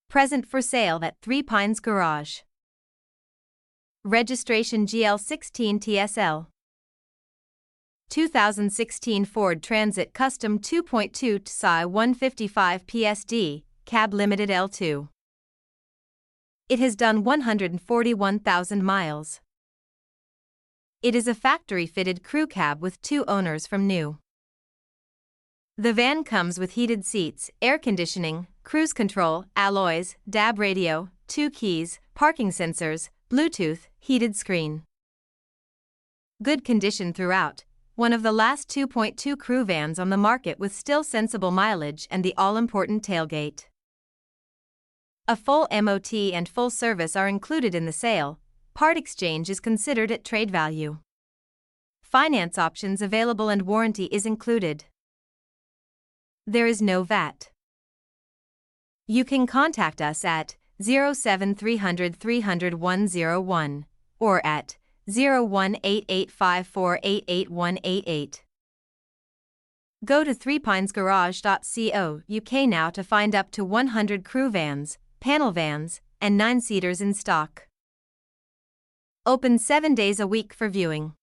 Present for sale at Three Pines Garage. Registration GL16 TSL. 2016 Ford Transit Custom 2.2 TDCi 155 PSD, Cab Limited L2. It has done 141,000 miles. It is a factory-fitted crew cab with 2 owners from new. The van comes with heated seats, air conditioning, cruise control, alloys, DAB radio, 2 keys, parking sensors, Bluetooth, heated screen. Good condition throughout. One of the last 2.2 crew vans on the market with still sensible mileage and the all-important tailgate. A full MOT and full service are included in the sale. Part exchange is considered at trade value. Finance options available and warranty is included. There is no VAT. You can contact us at 07300 300 101 or at 01885488188. Go to threepinesgarage.co UK now to find up to 100 crew vans, panel vans, and 9-seaters in stock. Open 7 days a week for viewing.